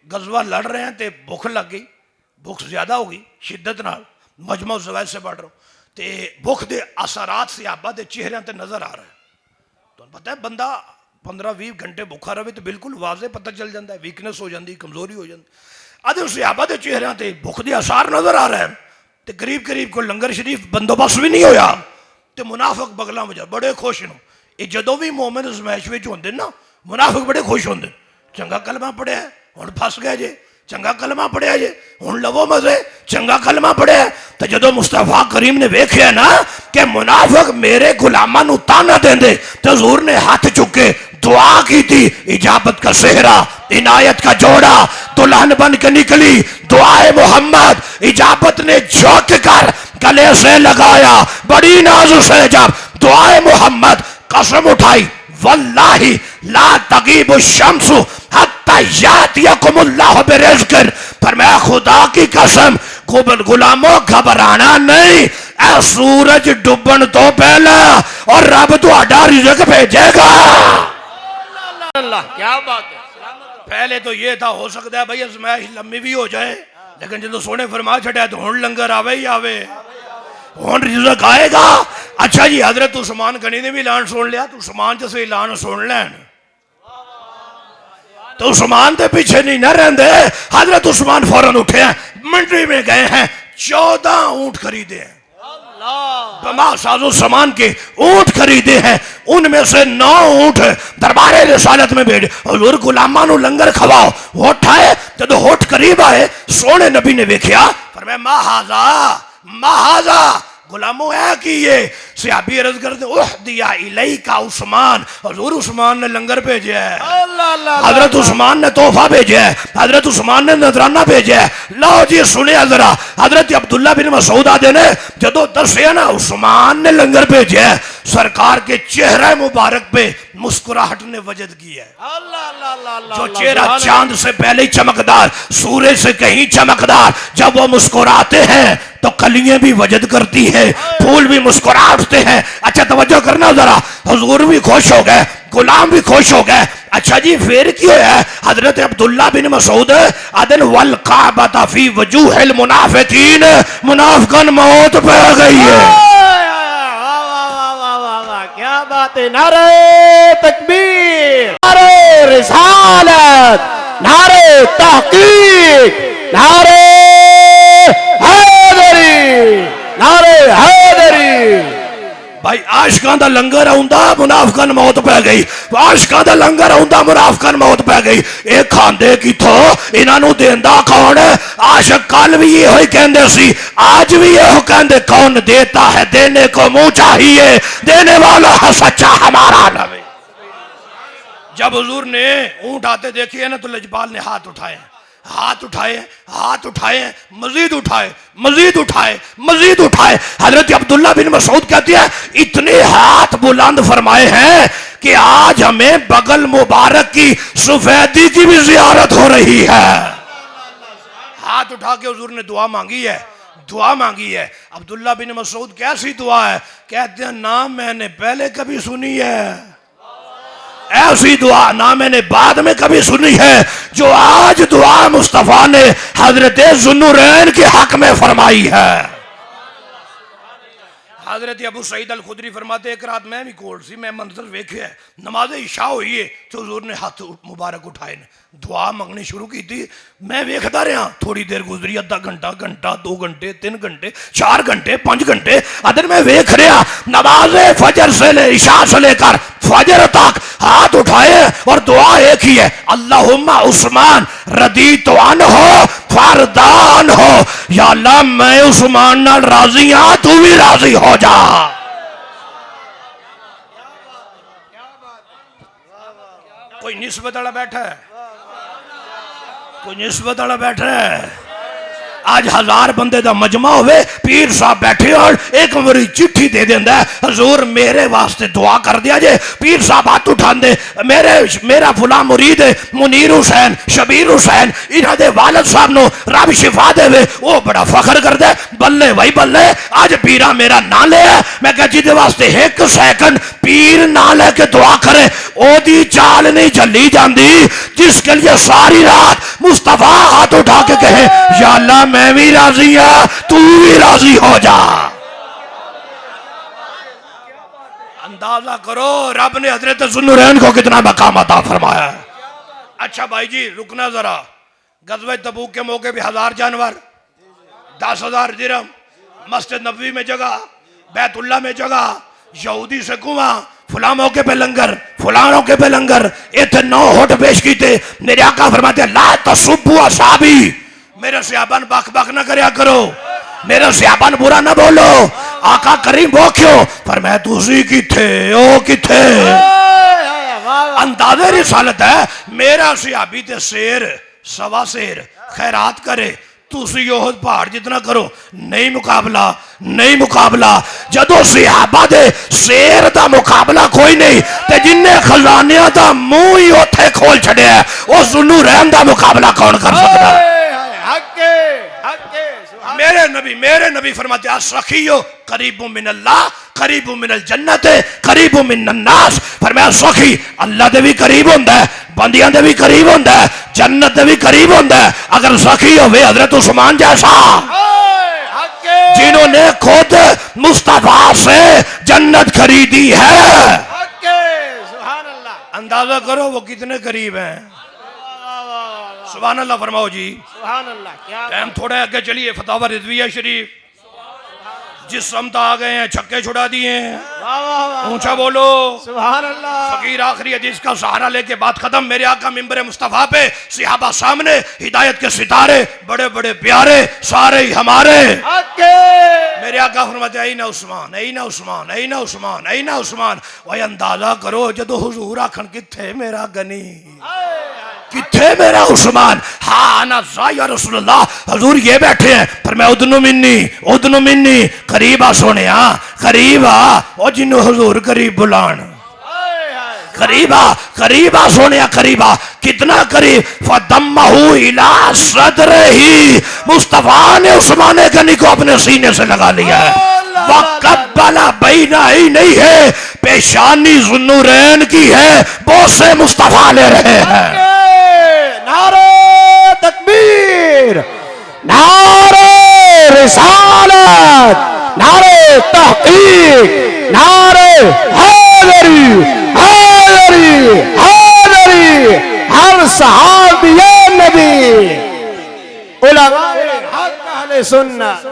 गजवा लड़ रहे हैं ते भुख लग गई, भुख ज्यादा हो गई शिद्दत नाल, मजमू ज़वाइद से पढ़ रहा हूं ते भुख दे असरात सहाबा दे चेहरिਆਂ ते नजर आ रहा है। तो पता है बंदा 15-20 घंटे भुखा रहे तो बिल्कुल वाजे पता चल जाता है, वीकनेस हो जाती, कमजोरी हो जाती। अदे सहाबा दे चेहरिਆਂ ते भुख दे असर नजर आ रहे हैं ते करीब करीब कोई लंगर शरीफ बंदोबस्त भी नहीं होया ते मुनाफिक बगलों में बड़े खुश हो। ये जदों भी मोमिन अज़माइश विच होंदे ना मुनाफिक बड़े खुश होंदे। चंगा कलमा पढ़िया हुण फस गए जे, चंगा कलमा पढ़िया जे हुण लवो मजे, चंगा कलमा पढ़िया। तो जदों मुस्तफा करीम ने वेख्या ना कि मुनाफिक मेरे गुलामां नूं ताना देंदे तो हुज़ूर ने हाथ चुके दुआ की थी। इजाबत का सेहरा इनायत का जोड़ा दुल्हन बन के निकली दुआए मोहम्मद। इजाबत ने झोंक कर गले से लगाया बड़ी नाज से जब दुआए मोहम्मद। कसम उठाई वल्लाही ला तगीबु शम्सु हत्ता यातियकुमुल्लाहु बिरिज़्क़िन। फरमाया खुदा की कसम गुलामों घबराना नहीं, ए सूरज डूबन तो पहला और रब तुहाडा रिज़्क़ भेजेगा। अल्लाह क्या बात है। पहले तो ये था हो सकता है भाई अज़माइश लंबी भी हो जाए, लेकिन जो सोने फरमा छड़ा तो हुण लंगर आवे ही आवे, हुण रिज़्क़ आएगा। अच्छा जी हजरत उस्मान गनी ने भी ऐलान सुन लिया, तो उस्मान जैसे ऐलान सुन लैन तो उस्मान के पीछे नहीं न रहते। हजरत उस्मान फौरन उठे हैं, मंडी में गए हैं, 14 ऊंट खरीदे हैं, सामान के ऊंट खरीदे हैं, उनमें से 9 ऊंट दरबारे रिसालत में भेजे। हुजूर गुलामां नूं लंगर खवाओ। होठ आए, जब होठ करीब आए सोने नबी ने वेख्या, फरमाया माहाजा माहाजा, गुलामों है कि ये सहाबी अर्ज करते ओह दिया इलैका उस्मान, हुजूर उस्मान ने लंगर भेजा है, हजरत उस्मान ने तोहफा भेजा है, हजरत उस्मान ने नजराना भेजा है। लो जी सुने जरा, हजरत अब्दुल्ला बिन मसूद आदे ने जदों दसिया ना उस्मान ने लंगर भेजा है, सरकार के चेहरे मुबारक पे मुस्कुराहट ने वजद की है। जो चेहरा चांद से पहले ही चमकदार, सूरज से कहीं चमकदार, जब वो मुस्कुराते हैं तो कलियां भी वजद करती है, फूल भी मुस्कुरा उठते हैं। अच्छा तवज्जो करना जरा, हुजूर भी खुश हो गए, गुलाम भी खुश हो गए। अच्छा जी फिर क्यों है? हजरत अब्दुल्ला बिन मसूद अदन वल काबा फी वजूहिल मुनाफिकीन, मुनाफिकन मौत पे गई है। क्या बात है। नारे तकबीर, नारे रिसालत, नारे तहकीक, नारे हैदरी, नारे हैदरी। भाई आशिकां दा लंगर आउंदा, मुनाफिकां मौत पै गई। आशिकां दा लंगर आउंदा, मुनाफिकां मौत पै गई। ये खांदे किथों, इन्हां नूं देंदा कौन? आशिक कल भी ये कहंदे सी, आज भी ये कहंदे, कौन देता है देने को मुंह चाहिए, देने वाला है सच्चा हमारा नबी। जब हुजूर ने ऊंट आते देखे ना तो लजपाल ने हाथ उठाए, हाथ उठाए, हाथ उठाए, मजीद उठाए, मजीद उठाए, मजीद उठाए। हजरत अब्दुल्ला बिन मसूद कहती है इतने हाथ बुलंद फरमाए हैं कि आज हमें बगल मुबारक की सफेदी की भी जियारत हो रही है। हाथ उठा के हुजूर ने दुआ मांगी है, दुआ मांगी है। अब्दुल्ला बिन मसूद कैसी दुआ है? कहते हैं ना मैंने पहले कभी सुनी है ऐसी दुआ, ना मैंने बाद में कभी सुनी है जो आज दुआ मुस्तफा ने हजरत ज़ुन्नुरैन के हक में फरमाई है। हजरत अबू सईद अल खुदरी फरमाते एक रात मैं भी कोल सी, मैं मंजर वेखे है, नमाज इशा हुई है तो हुजूर ने हाथ मुबारक उठाए ने दुआ मंगनी शुरू की थी। मैं वेखता रहा, थोड़ी देर गुजरी, आधा घंटा, घंटा, 2 घंटे, 3 घंटे, 4 घंटे, 5 घंटे। अदर मैं वेख रहा नमाज फजर से ले इशा से लेकर फजर तक हाथ उठाए और दुआ एक ही है, अल्लाहुम्मा उस्मान रदी तो अन हो फरदान हो, या अल्लाह मैं उस्मान नाल राजी हाँ, तू भी राजी हो जा। कोई निस्बत वाला बैठा है, कोई निस्बत वाला बैठा है। आज 1000 बंदे का मजमा होवे, पीर साहब बैठे और एक बारी चिट्ठी दे देंदा है, हजूर मेरे वास्ते दुआ कर दिया जे। पीर साहब हाथ उठांदे, मेरा फुला मुरीद है मुनीर हुसैन, शबीर हुसैन, इन्हां दे वालिद साहब नो रब शिफा देवे। वो बड़ा फखर करदा, बल्ले भाई बल्ले, आज पीरा मेरा ना ले। मैं कहा जिहदे वास्ते 1 सेकंड पीर ना लेके दुआ करे ओदी चाल नहीं झली जाती, जिसके लिए सारी रात मुस्तफा हाथ उठा के कहे या अल्लाह मैं भी राजी हूं, तू भी राजी हो जा। अंदाजा करो रब ने हजरत ज़ुन्नुरैन को कितना मकाम अता फरमाया है। अच्छा भाई जी रुकना जरा, गज़वे तबूक के मौके पे 1000 जानवर, 10,000 दिरहम, मस्जिद नबवी में जगह, बैतुल्ला में जगह, यहूदी से कुआं, फुला मौके पे लंगर, फुला मौके पे लंगर, इतने 9 होठ पेश कीते। मेरे आका फरमाते ला तसुब्बु असहाबी, मेरे सहाबा बक बक ना करया करो, मेरे सहाबा बुरा ना बोलो। आका करीम वो क्यों? पर मैं तुसी किथे ओ किथे। अंदाज़े रिसालत है, मेरा सहाबी ते शेर सवा शेर खैरात करे, तुसी ओह पहाड़ जितना करो नहीं मुकाबला, नहीं मुकाबला। जदों सहाबा दे शेर दा मुकाबला कोई नहीं ते जिन्ने खजानियां दा मुंह ही उथे खोल छड़िया ओ जुन्नू रहन दा मुकाबला कौन कर सकता? हक्के हक्के मेरे नबी फरमाते हैं सखियो करीबु मिनल्लाह करीबु मिनल जन्नत करीबु मिनन नास। फरमाया सखी अल्लाह दे भी करीब हुंदा है, बंदियां दे भी करीब हुंदा है, जन्नत दे भी करीब हुंदा है। अगर सखी होवे हजरत उस्मान जैसा जिन्होंने खुद मुस्तफा से जन्नत खरीदी है, अंदाजा करो वो कितने करीब हैं। सुभान अल्लाह फरमाओ जी। टाइम थोड़ा आगे चलिए। फतावा रिजविया शरीफ जिस समत आ गए हैं छक्के छुड़ा दिए हैं। ऊंचा बोलो सुभान अल्लाह। फकीर आखिरी हदीस का सहारा लेके बात खत्म। मेरे आका मिंबर मुस्तफा पे सहाबा सामने हिदायत के सितारे बड़े बड़े प्यारे सारे ही हमारे। मेरे आका फरमाते ऐ ना उस्मान ऐ ना उस्मान ऐ ना उस्मान ऐ ना उस्मान। वही अंदाजा करो जदों हुजूर आखन किथे मेरा गनी किथे मेरा उस्मान। हाँ ना या रसूलुल्लाह हजूर ये बैठे हैं। पर मैं उदनु मिन्नी करीब आ सोने करीब आ और जिन्हों हजूर करीब बुलान करीब आ सोने करीब आ। कितना करीब? फदम्महु इला सदरिही। मुस्तफा ने उस्मान गनी को अपने सीने से लगा लिया है। वक़ब्बला बैना ही नहीं है पेशानी ज़ुन्नुरैन की है, बोसे मुस्तफा ले रहे हैं। नारे तकबीर, नारे रिसालत, नारे तहकीक, नारे हैदरी हैदरी हैदरी। हर सहाबिये नबी उलमाए हक अहले सुन्नत।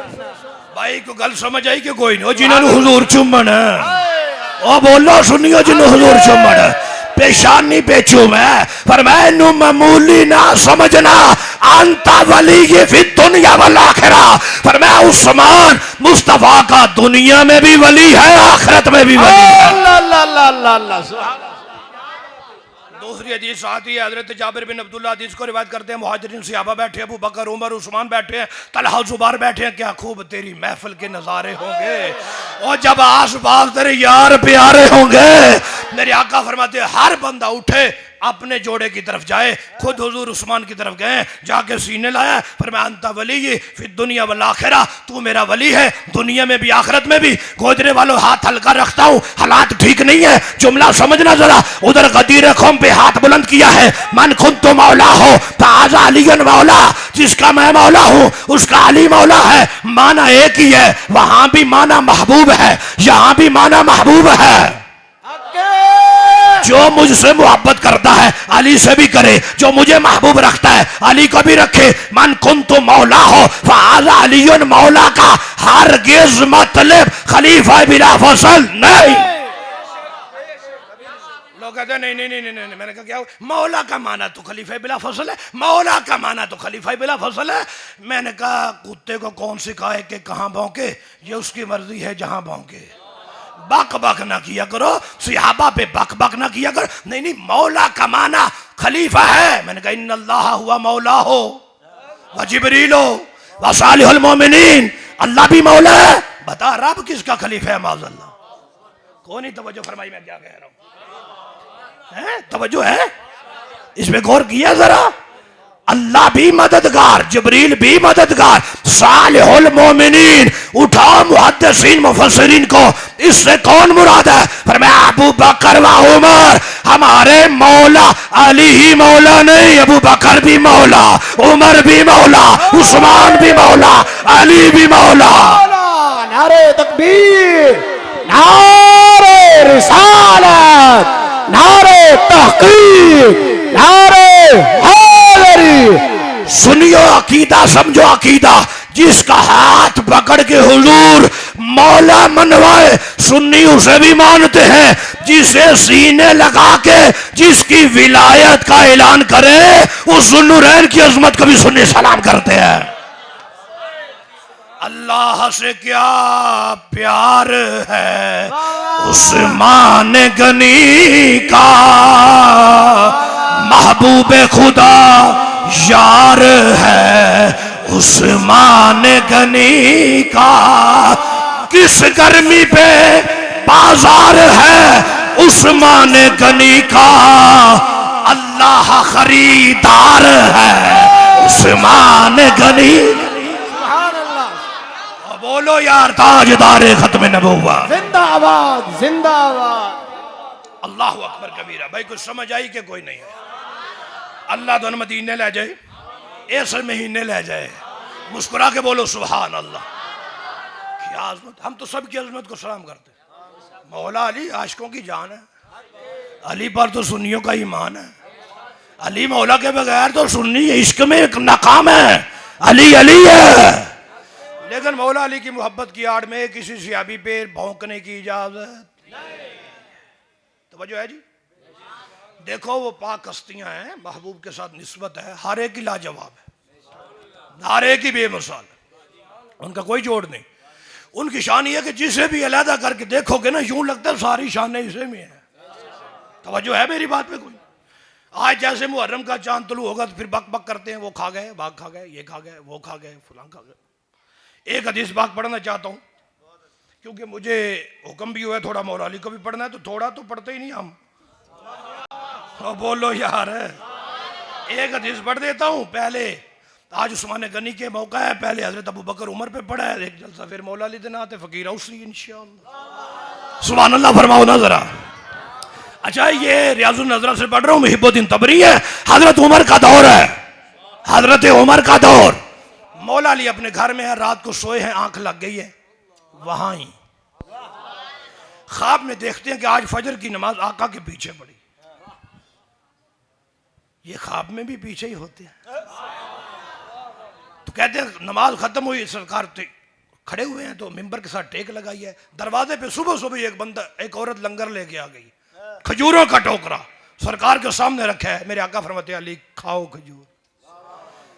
भाई को गल समझ आई कि कोई नहीं? जिन्होंने हुजूर चुम्मन ओ बोलो सुनियो जिन्होंने हुजूर चुम्मन पेशानी पे चूमे। पर मैं मामूली ना समझना अंता वली ये फिर दुनिया वल आखिरा। पर मैं उस्मान मुस्तफा का दुनिया में भी वली है आखिरत में भी वली है। दूसरी हदीस आती है हजरत जाबिर बिन अब्दुल्लाह हदीस को रिवायत करते हैं। मुहाजिरीन सहाबा बैठे हैं, अबू बकर उमर उस्मान बैठे हैं, तलहा जुबार बैठे हैं। क्या खूब तेरी महफिल के नजारे होंगे और जब आस पास तेरे यार प्यारे होंगे। मेरे आका फरमाते हर बंदा उठे अपने जोड़े की तरफ जाए। खुद हुजूर उस्मान की तरफ गए, जाके सीने लाया। फिर मैं अंता वली ये फिर दुनिया वल आखिरा, तू मेरा वली है दुनिया में भी आखिरत में भी। गोजरे वालों हाथ हल्का रखता हूँ, हालात ठीक नहीं है, जुमला समझना जरा। उधर गदीर कौम पे हाथ बुलंद किया है। मन खुद तो मौला हो ताजा अलीगन मौला, जिसका मैं मौला हूँ उसका अली मौला है। माना एक ही है, वहां भी माना महबूब है, यहाँ भी माना महबूब है। जो मुझसे मोहब्बत करता है अली से भी करे, जो मुझे महबूब रखता है अली को भी रखे। मन कुन तो मौला हो फाजा अलीयुन मौला का हरगिज मतलब खलीफा बिला फसल नहीं। लोग कहते नहीं नहीं नहीं नहीं नहीं। मैंने कहा क्या मौला का माना तो खलीफा बिला फसल है, मौला का माना तो खलीफा बिला फसल है। मैंने कहा कुत्ते को कौन सिखाए कि कहाँ भौंके, ये उसकी मर्जी है जहां भौंके। बक बक ना किया करो, सहाबा पे बक बक ना किया करो। नहीं नहीं मौला का माना खलीफा है। मैंने कहा इन्नल्लाह हुवा मौला हो व जिब्रील हो व सालिहुल मोमिनीन। अल्लाह भी मौला है। बता रब किसका खलीफा है? माज़अल्लाह। कौन ही तवज्जो फरमाई मैं क्या कह रहा हूं? तवज्जो है इस पे गौर किया जरा। अल्लाह भी मददगार, जिब्रील भी मददगार, सालिहुल मोमिनीन। उठाओ मुहद्दिसीन मुफस्सिरीन को, इससे कौन मुराद है? पर मैं अबू बकर व उमर हमारे मौला। अली ही मौला नहीं, अबू बकर भी मौला, उमर भी मौला, उस्मान भी मौला, अली भी मौला। नारे तकबीर, नारे रिसालत, नारे तहकीक, नारे सुनियो अकीदा, समझो अकीदा। जिसका हाथ पकड़ के हुजूर मौला मनवाए सुन्नी उसे भी मानते हैं। जिसे सीने लगा के जिसकी विलायत का ऐलान करे उस ज़ुन्नुरैन की अजमत को भी सुन्नी सलाम करते हैं। अल्लाह से क्या प्यार है उस्मान गनी का, महबूब खुदा यार है उस्मान गनी का किस गर्मी पे बाजार है, उस्मान गनी का अल्लाह खरीदार है। उस्मान गनी, सुभान अल्लाह। बोलो यार ताजदार खत्म नबुव्वत, जिंदाबाद जिंदाबाद। अल्लाह अकबर कबीरा। भाई कुछ समझ आई कि कोई नहीं है? अल्लाह तो मदीने ले जाए, इस महीने ले जाए। मुस्कुरा के बोलो सुभान अल्लाह। क्या अजमत, हम तो सबकी अजमत को सलाम करते हैं। मौला अली आशिकों की जान है, अली पर तो सुन्नियों का ईमान है। अली मौला के बगैर तो सुन्नी इश्क में नाकाम है। अली अली है, लेकिन मौला अली की मोहब्बत की आड़ में किसी सियाबी पे भौंकने की इजाजत। तवज्जो है जी? देखो वो पाक हस्तियां हैं, महबूब के साथ निस्बत है, हर एक की लाजवाब है, हर एक की बेमिसाल, उनका कोई जोड़ नहीं। उनकी शान ये है कि जिसे भी अलहदा करके देखोगे ना, यूं लगता है सारी शानें इसे में है। तवज्जो है मेरी बात पे कोई? आज जैसे मुहर्रम का चांद तुलू होगा तो फिर बक बक करते हैं, वो खा गए, बाघ खा गए, ये खा गए, वो खा गए, फलां खा गए। एक हदीस बाग पढ़ना चाहता हूँ, क्योंकि मुझे हुक्म भी हुआ है थोड़ा मौला अली को भी पढ़ना है, तो थोड़ा तो पढ़ते ही नहीं हम। बोलो यार, एक हदीस पढ़ देता हूँ पहले। आज उस्मान गनी के मौका है, पहले हजरत अबू बकर उमर पे पढ़ा है, एक जलसा फिर मौला अली दिन आते फकीर उसी इंशाअल्लाह। सुभान अल्लाह फरमाओ ना जरा। अच्छा, ये रियाजुन नजरा से पढ़ रहा हूँ, मुहिबुद्दीन तबरी है। हजरत उमर का दौर है, हजरत उमर का दौर। मौला अली अपने घर में है, रात को सोए हैं, आंख लग गई है, वहां ही ख्वाब में देखते हैं कि आज फजर की नमाज आका के पीछे पड़ी। ये ख्वाब में भी पीछे ही होते हैं। तो कहते हैं नमाज खत्म हुई, सरकार खड़े हुए हैं, तो मिंबर के साथ टेक लगाई है। दरवाजे पे सुबह सुबह एक बंदा, एक औरत लंगर लेके आ गई, खजूरों का टोकरा सरकार के सामने रखा है। मेरे आका फरमाते हैं अली खाओ खजूर।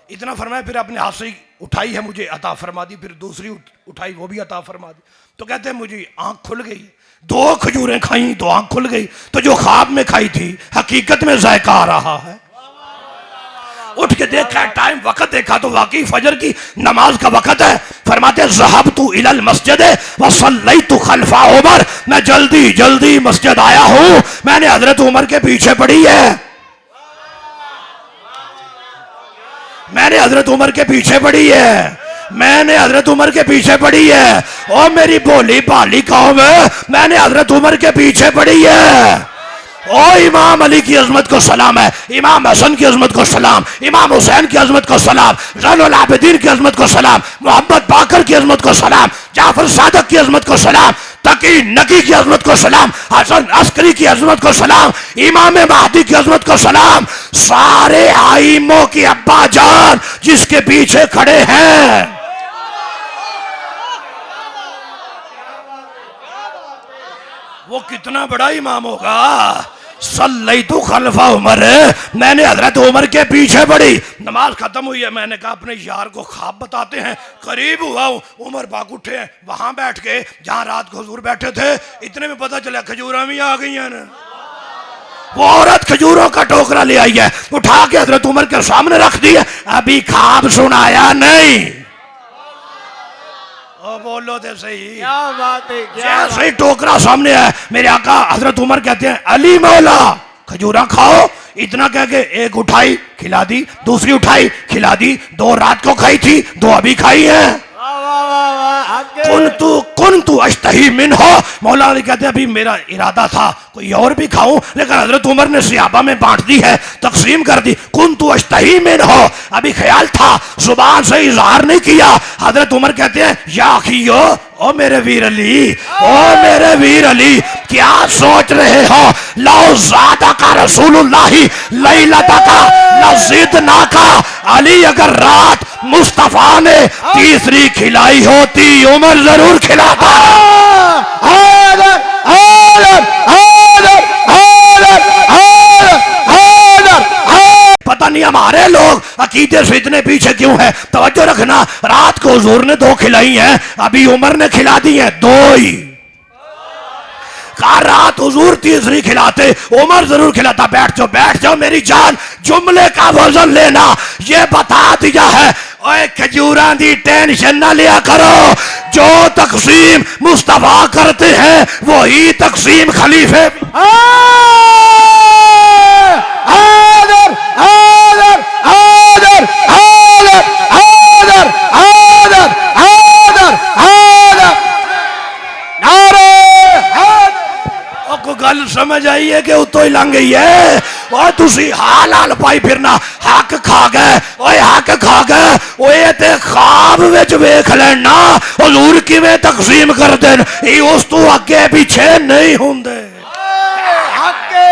इतना फरमाया, फिर अपने हाथ से उठाई है, मुझे अता फरमा दी, फिर दूसरी उठाई, वो भी अता फरमा दी। तो कहते हैं मुझे आंख खुल गई, 2 खजूरें खाई तो आंख खुल गई। तो जो ख्वाब में खाई थी हकीकत में जायका आ रहा है। उठ के देखा, टाइम वक्त देखा तो वाकई फजर की नमाज का वक्त है। फरमाते ज़हबतु इलल मस्जिद व सल्लैतु खल्फा उमर, मैं जल्दी जल्दी मस्जिद आया हूं, मैंने हजरत उमर के पीछे पड़ी है, मैंने हजरत उमर के पीछे पड़ी है, मैंने हजरत उमर के पीछे पड़ी है। और मेरी भोली भाली कौम, मैंने हजरत उमर के पीछे पड़ी है। ओ इमाम अली की अजमत को सलाम है, इमाम हसन की अजमत को सलाम, इमाम हुसैन की अजमत को सलाम, ज़ैनुल आबिदीन की अजमत को सलाम, मोहम्मद बाकर की अजमत को सलाम, जाफर सादक की अजमत को सलाम, तकी नकी की अजमत को सलाम, हसन अस्करी की अजमत को सलाम, इमाम महदी की अजमत को सलाम। सारे आइमों की अब्बा जान जिसके पीछे खड़े हैं, वो कितना बड़ा इमाम होगा। सल्लैतु खल्फा उमर, मैंने हजरत उमर के पीछे पड़ी। नमाज खत्म हुई है, मैंने कहा अपने यार को ख्वाब बताते हैं। करीब हुआ हूं, उमर बाग उठे हैं, वहां बैठ के जहां रात को हुजूर बैठे थे। इतने में पता चला खजूरा भी आ गई हैं ना। वो औरत खजूरों का टोकरा ले आई है, उठा के हजरत उमर के सामने रख दी है। अभी ख्वाब सुनाया नहीं। बोलो तो सही, क्या बात है, जैसे ही टोकरा सामने है, मेरे आका हजरत उमर कहते हैं अली मौला खजूरा खाओ। इतना कह के एक उठाई खिला दी, दूसरी उठाई खिला दी, 2 रात को खाई थी, 2 अभी खाई है। कुन तू अश्तही मिन हो, मौला अली कहते हैं अभी मेरा इरादा था कोई और भी खाऊं, लेकिन हजरत उमर ने सियाबा में बांट दी है, तकसीम कर दी। कुन तू अश्तही मिन हो, अभी ख्याल था, जुबान से इजहार नहीं किया। हजरत उमर कहते हैं या अखियो, ओ मेरे वीर अली, ओ मेरे वीर अली, क्या सोच रहे हो? लो ज़ादा का रसूलुल्लाही लैलता का लज़िदना का। अली अगर रात मुस्तफा ने तीसरी खिलाई होती, उमर जरूर खिलाता। पता नहीं हमारे लोग अकीदे से इतने पीछे क्यों है। तवज्जो रखना, रात को हुजूर ने 2 खिलाई हैं, अभी उमर ने खिला दी है 2 ही। कहा रात हुजूर तीसरी खिलाते, उमर जरूर खिलाता। बैठ जाओ मेरी जान, जुमले का वजन लेना, ये बता दिया है ओए खजूरा दी टेंशन ना लिया करो, जो तकसीम मुस्तफा करते हैं वही तकसीम खलीफे। आदर आदर आदर आदर आदर आदर आदर आदर नारे को गल समझ आई है कि उतो ही लंघ गई है। और तुसी हाल हाल पाई फिरना हक खा गए, ओए हक खा गए, ओए ते ख्वाब विच वेख लेना हुजूर किवें तकसीम करदे न, उस तू अगे पीछे नहीं हुंदे। हक्के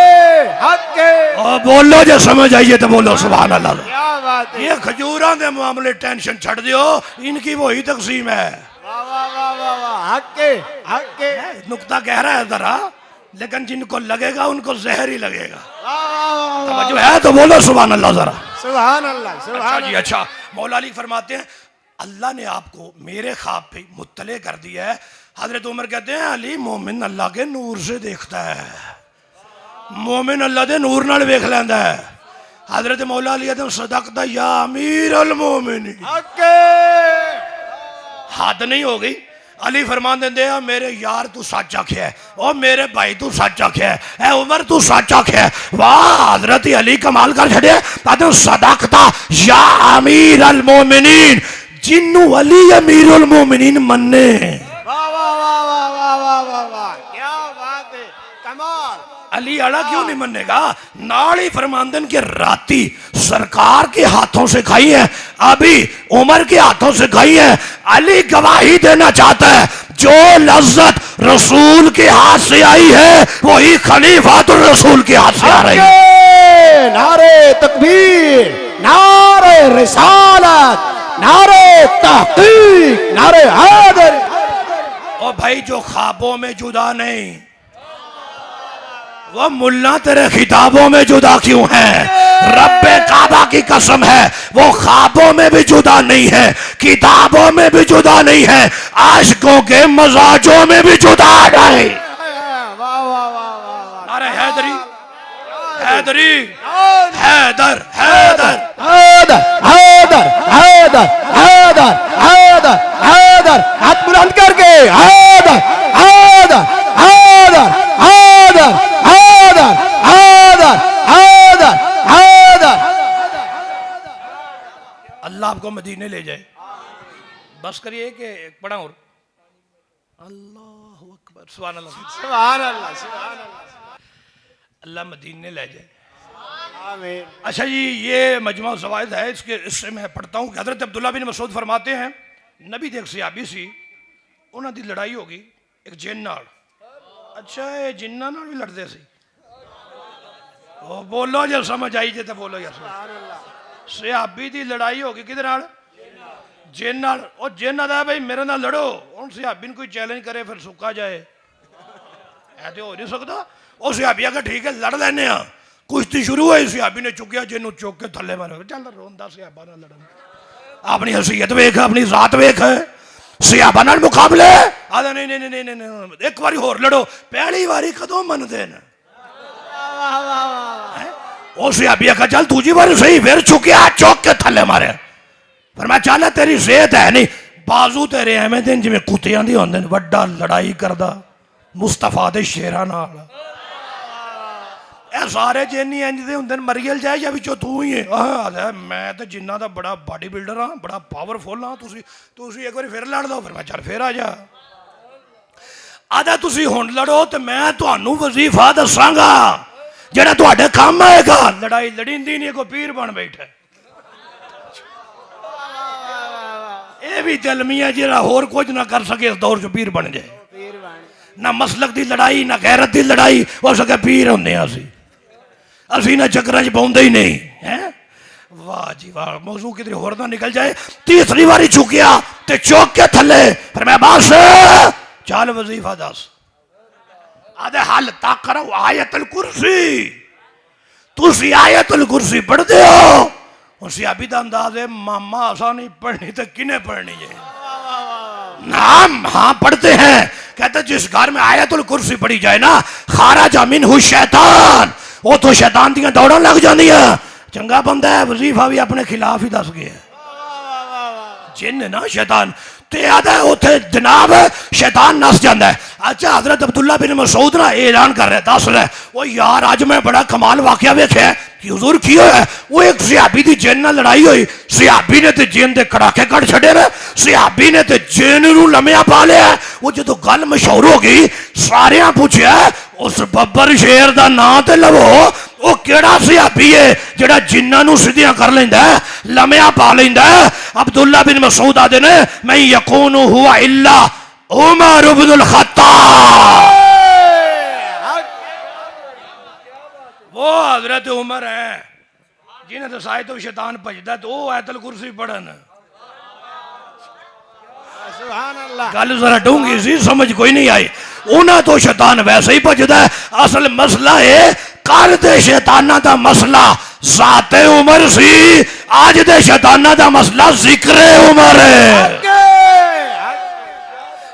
हक्के और बोलो जो समझ आइए तो बोलो सुभान अल्लाह। क्या बात है। ये खजूरां दे मामले टेंशन छड़ दियो, इनकी वही तकसीम है। वाह वाह वाह वाह वाह, हक्के हक्के। नुक्ता कह रहा है जरा, लेकिन जिनको लगेगा उनको जहर ही लगेगा। वाह वाह वाह जो है तो बोलो सुभान अल्लाह जरा। सुभान अल्लाह अच्छा सुभान जी अच्छा। मौला अली फरमाते हैं अल्लाह ने आपको मेरे ख्वाब पे मुत्तले कर दिया है। हजरत उमर कहते हैं अली मोमिन अल्लाह के नूर से देखता है, मोमिन अल्लाह के नूर नाल वेख लेंदा है। हजरत मौला अली आदम सदकता या अमीर अल मोमिनीन। हक्के। हद नहीं हो गई। अली फरमान देंदे आ मेरे यार तू सच आख्या है, और मेरे भाई तू सच आख्या है, उमर तू सच आख्या है। वाह हजरत अली कमाल कर छड़े। आदम सदकता या अमीर अल मोमिनीन, जिन्नू अली अमीर अल मोमिनीन मन्ने। वाह वाह वाह वाह वाह वाह वाह वाह, क्या बात है, कमाल। अली आला क्यों नहीं मनेगा? नाल ही फरमांदन के राती सरकार के हाथों से खाई है, अभी उमर के हाथों से खाई है। अली गवाही देना चाहता है जो लज्जत रसूल के हाथ से आई है वही खलीफातुर रसूल के हाथ से आ रही है। नारे तकबीर, नारे रिसालत, नारे तहकीक, नारे हैदर। और भाई जो ख्वाबों में जुदा नहीं, वो मुल्ला तेरे खिताबों में जुदा क्यों है? रब्बे काबा की कसम है वो ख्वाबों में भी जुदा नहीं है, किताबों में भी जुदा नहीं है, आशिकों के मजाजों में भी जुदा नहीं। वाह वाह वाह वाह। अरे हैदरी हैदरी हैदर हैदर हैदर हैदर हैदर हैदर हैदर हैदर, हाथ बुलंद करके हैदर हैदर हैदर हैदर हैदर हैदर हैदर हैदर। अल्लाह आपको मदीने ले जाए। बस करिए कि एक पढ़ा और अल्लाह अकबर सुभान अल्लाह। सुभान अल्लाह सुभान अल्लाह। अल्लाह मदीने ले जाए। आमीन। अच्छा जी ये मजमा ज़वाइद है, इससे मैं पढ़ता हूँ कि हज़रत अब्दुल्ला बिन मसूद फरमाते हैं नबी दे एक सहाबी सी, उन्हां दी लड़ाई हो गई एक जिन नाल। अच्छा ये जिन्ना नाल भी लड़ते सी? ओ बोलो जो समझ आई जे तो बोलो यार। सहाबी दी लड़ाई हो गई किहदे नाल? जिन नाल। ओ जिन आदा भाई मेरे नाल लड़ो, हुण सहाबी कोई चैलेंज करे फिर सुक्का जाए, ऐ तो हो नहीं सकदा। ओ सहाबी आखिया ठीक है लड़ लैने आ। कुश्ती शुरू हुई, सहाबी ने चुकया जिन्नू, चुक के थले मारे। चल रोंदा सहाबा नाल लड़न, अपनी हसीयत वेख, अपनी जात वेख, सहाबा नाल मुकाबले। आदा नहीं नहीं नहीं नहीं नहीं एक बारी होर लड़ो। पहली बारी कदों मनदे न? वाह वाह वाह। ओ सहाबी आखिया चल दूजी बारी सही, फिर चुकया चुक के थले मारे। पर मैं चल तेरी सेहत है नहीं, बाजू तेरे एवें दिन जिवें कुत्तियां दी होंदे न, वड्डा लड़ाई करदा मुस्तफा दे शेरां नाल। सारे जिन्नी इंज दे हुंदे न, मरियल जाए या विचों तू ही है। मैं तो जिन्ना दा बड़ा बॉडी बिल्डर हाँ, बड़ा पावरफुल हाँ, तुसी एक बार फिर लड़ दो। फिर मैं चल फिर आ जा। आदा तुसी हुण लड़ो तो मैं तुहानू वजीफा दसांगा जेड़ा तुहाडे काम आएगा। लड़ाई लड़ींदी नहीं, कोई पीर बन बैठा। ये भी जलमी है जेड़ा होर कुछ ना कर सके इस दौर च पीर बन जाए। ना मसलक दी लड़ाई ना गैरत दी लड़ाई हो सके, पीर होंदे असी ना चक्कर च पाउंदे ही नहीं है। वाह जी वाह, मौजू किधर होर ना निकल जाए। तीसरी बारी चुकिया ते चौक के थले। फिर मैं बस चल वजीफा दस। आदे हल तक करो आयतुल कुर्सी। तुसी आयतुल कुर्सी पढ़ते हो? उसी अभी दा अंदाज है मामा आसा नहीं पढ़नी तो किने पढ़नी है? नाम हाँ पढ़ते हैं। कहते जिस घर में आयतुल कुर्सी पढ़ी जाए ना, खाराजा मिनहु शैतान, वो तो शैतान दियां दौड़ां लग जांदियां। चंगा बंदा है, वजीफा भी अपने खिलाफ ही दस गया। जिन ना शैतान ते आदा उथे जनाब शैतान नस जाता है। अच्छा हजरत अब्दुल्ला बिन मसूद ना ऐलान कर रहे दस रहे वो यार अज मैं बड़ा कमाल वाकया वेख्या कि हुजूर की होया वो एक सिहाबी दी जिन नाल लड़ाई हुई सिहाबी ने ते जिन दे कड़ाके कट छड़े ने सिहाबी ने ते जिन नूं लम्या पा लिया। वो जो गल मशहूर हो गई सारियां पूछया उस बब्बर शेर दा नां ते लवो वो केड़ा सिहाबी है जेड़ा जिन्ना नूं सीधियां कर लैंदा है लम्या पा लैंदा है। अब्दुल्ला बिन मसूद आदे ने मैं यकूनु हुआ इल्ला उमर इब्नुल खत्ताब वो हजरत उमर है जिन्हें दसाए तो शैतान भजदा तो वो आयतल कुर्सी पढ़न। सुभान अल्लाह। गल जरा डूंगी सी समझ कोई नहीं आई उन्हें तो शैतान वैसे ही भजदा है। असल मसला है कर दे शैताना दा मसला जाते उमर सी आज दे शैताना दा मसला जिक्रे उमर है।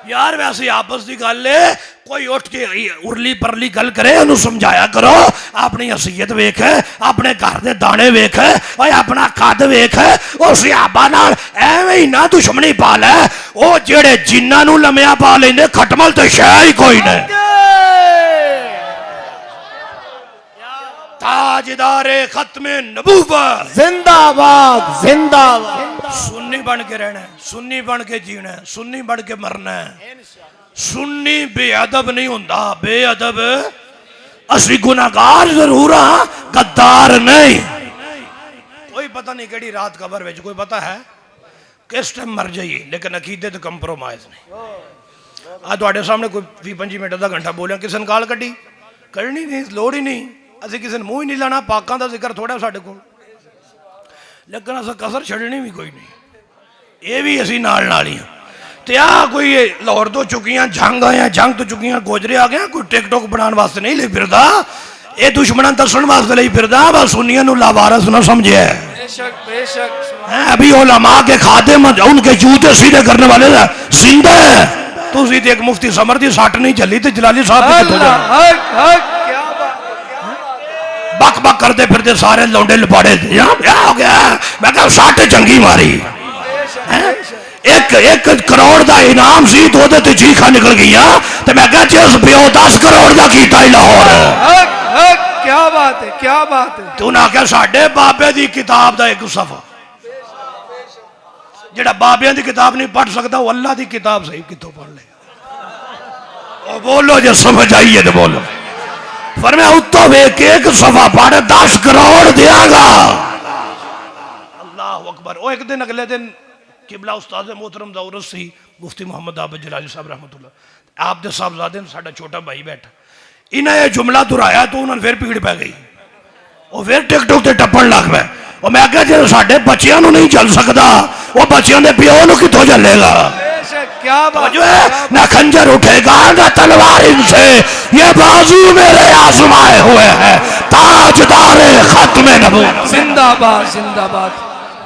यार वैसे आपस की गल है कोई उठ के उरली परली गल करे उन्हें समझाया करो अपनी हसीयत वेख अपने घर के दाने वेख अपना कद वेख सियाबा नाल एवें ही ना दुश्मनी पा लै वो जेड़े जिन्ना नूं लम्या पा लेंदे खटमल तो शह ही कोई नहीं। ताजदारे खत्मे नबूवत जिंदाबाद जिंदाबाद। सुन्नी बन के रहना है सुन्नी बन के जीना है सुन्नी बन के मरना है। सुन्नी बेअदब नहीं होता बेअदब असली गुनाहगार जरूर हाँ गद्दार नहीं। कोई पता नहीं केड़ी रात कबर विच कोई पता है किस टाइम मर जाइए लेकिन अकीदे तो कंप्रोमाइज नहीं। आज तुहाडे सामने कोई 20-25 मिनट आधा घंटा बोलिया किसी ने गाल कड्डी करनी नहीं लोड़ ही नहीं असीं किसी ने मूँह ही नहीं लाना पाकां दा जिक्र थोड़ा साडे कोल लेकिन अस कसर छड़नी भी कोई नहीं ये भी असी नाल नाल ही ते आ कोई लाहौर तो चुकियां जंग आया जंग तो चुकियां गोजरे आ गया कोई टिकटॉक बनाने वास्ते नहीं ले फिरदा ये दुश्मन दसन वास्ते ले फिरदा बस सुन्नियां नूं लावारस ना समझे। बेशक अभी उलमा के खादिम उनके जूते सीधे करने वाले जिंदा है। तुसी ते एक मुफ्ती समर दी सट नहीं चली ते जलाली साहब बक बक करते फिरते सारे लौंडे लपाड़े क्या हो गया मैं कहा सट चंगी मारी एक करोड़ का इनाम सी तो ते चीखा निकल गई तो मैं कहा जिस प्यो 10 करोड़ का कीता ही लाहौर क्या बात है क्या बात है। तू ना क्या साडे बाबे की किताब का एक सफा जेड़ा बाबियां की किताब नहीं पढ़ सकता वो अल्लाह की किताब सही कितों पढ़ ले। बोलो जो समझ आइए तो बोलो पर मैं उत्तो वेख एक सफा पढ़ 10 करोड़ दियागा। अल्लाह अकबर। वो एक दिन अगले दिन किबला उस्ताद मोहतरम ज़ौरत सी मुफ्ती मोहम्मद आबिद जलाली साहब रहमतुल्लाह आप दे साहबजादे साडा छोटा भाई बैठा इन्हें यह जुमला दोहराया तो उन्होंने फिर भीड़ पै गई वो फिर टिकटॉक से टप्पन लग पे और मैं क्या जो साडे बच्चियां नहीं चल सकता वो बच्चियां दे प्यो नूं कित्थों चलेगा। क्या बात जो है ना खंजर उठेगा ना तलवार इनसे ये बाजू मेरे आजमाए हुए हैं ताजदारे खत्मे नबूवत। जिंदाबाद जिंदाबाद।